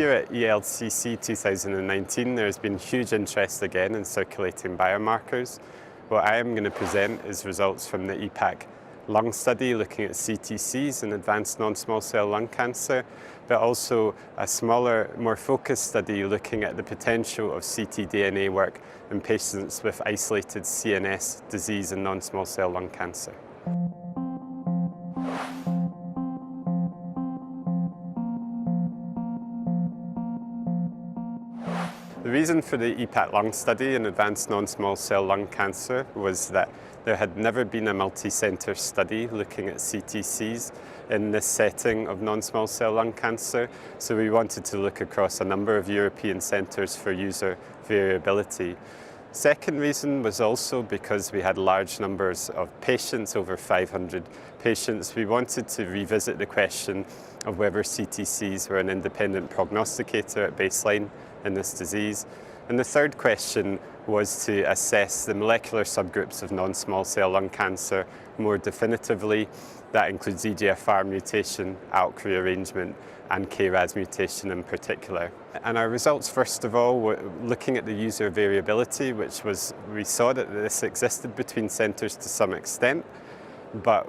year at ELCC 2019, there's been huge interest again in circulating biomarkers. What I am going to present is results from the EPAC-Lung study looking at CTCs in advanced non-small cell lung cancer, but also a smaller, more focused study looking at the potential of ctDNA work in patients with isolated CNS disease and non-small cell lung cancer. The reason for the EPAC-Lung study in advanced non-small cell lung cancer was that there had never been a multi-centre study looking at CTCs in this setting of non-small cell lung cancer, so we wanted to look across a number of European centres for user variability. Second reason was also because we had large numbers of patients, over 500 patients. We wanted to revisit the question of whether CTCs were an independent prognosticator at baseline in this disease. And the third question was to assess the molecular subgroups of non-small cell lung cancer more definitively. That includes EGFR mutation, ALK rearrangement, and KRAS mutation in particular. And our results, first of all, were looking at the user variability, which was, we saw that this existed between centres to some extent, but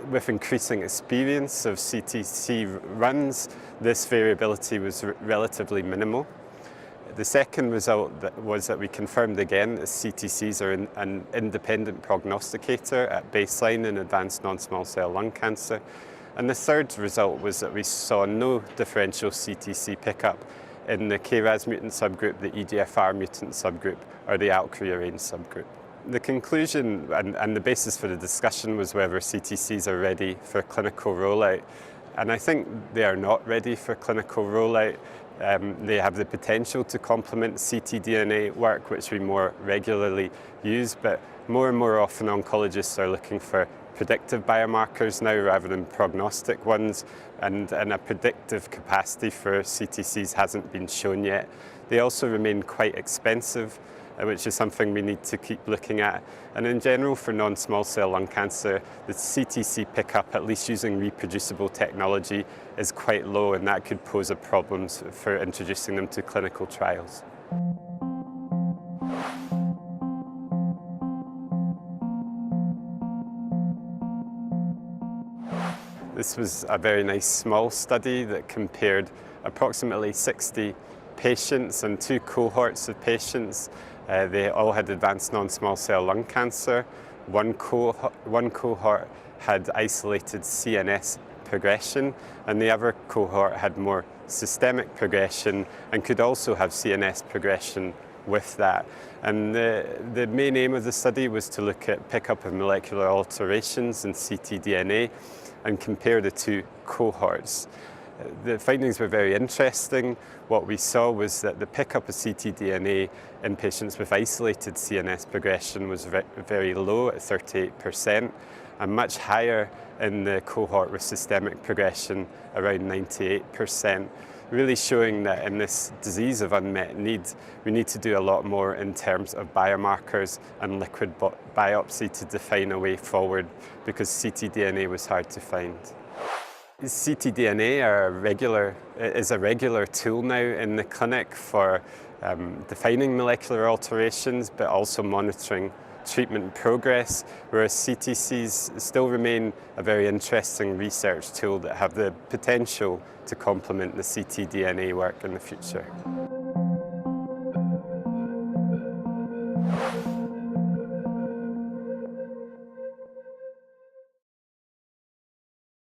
with increasing experience of CTC runs, this variability was relatively minimal. The second result was that we confirmed again that CTCs are an independent prognosticator at baseline in advanced non-small cell lung cancer. And the third result was that we saw no differential CTC pickup in the KRAS mutant subgroup, the EGFR mutant subgroup, or the ALK rearranged subgroup. The conclusion and the basis for the discussion was whether CTCs are ready for clinical rollout. And I think they are not ready for clinical rollout. They have the potential to complement ctDNA work, which we more regularly use, but more and more often oncologists are looking for predictive biomarkers now rather than prognostic ones, and a predictive capacity for CTCs hasn't been shown yet. They also remain quite expensive, which is something we need to keep looking at. And in general, for non-small cell lung cancer, the CTC pickup, at least using reproducible technology, is quite low, and that could pose a problem for introducing them to clinical trials. This was a very nice small study that compared approximately 60 patients and two cohorts of patients. They all had advanced non-small cell lung cancer. One cohort had isolated CNS progression, and the other cohort had more systemic progression and could also have CNS progression with that. And the main aim of the study was to look at pickup of molecular alterations in ctDNA and compare the two cohorts. The findings were very interesting. What we saw was that the pickup of ctDNA in patients with isolated CNS progression was very low at 38%, and much higher in the cohort with systemic progression, around 98%, really showing that in this disease of unmet need, we need to do a lot more in terms of biomarkers and liquid biopsy to define a way forward, because ctDNA was hard to find. ctDNA is a regular tool now in the clinic for defining molecular alterations, but also monitoring treatment progress, whereas CTCs still remain a very interesting research tool that have the potential to complement the ctDNA work in the future.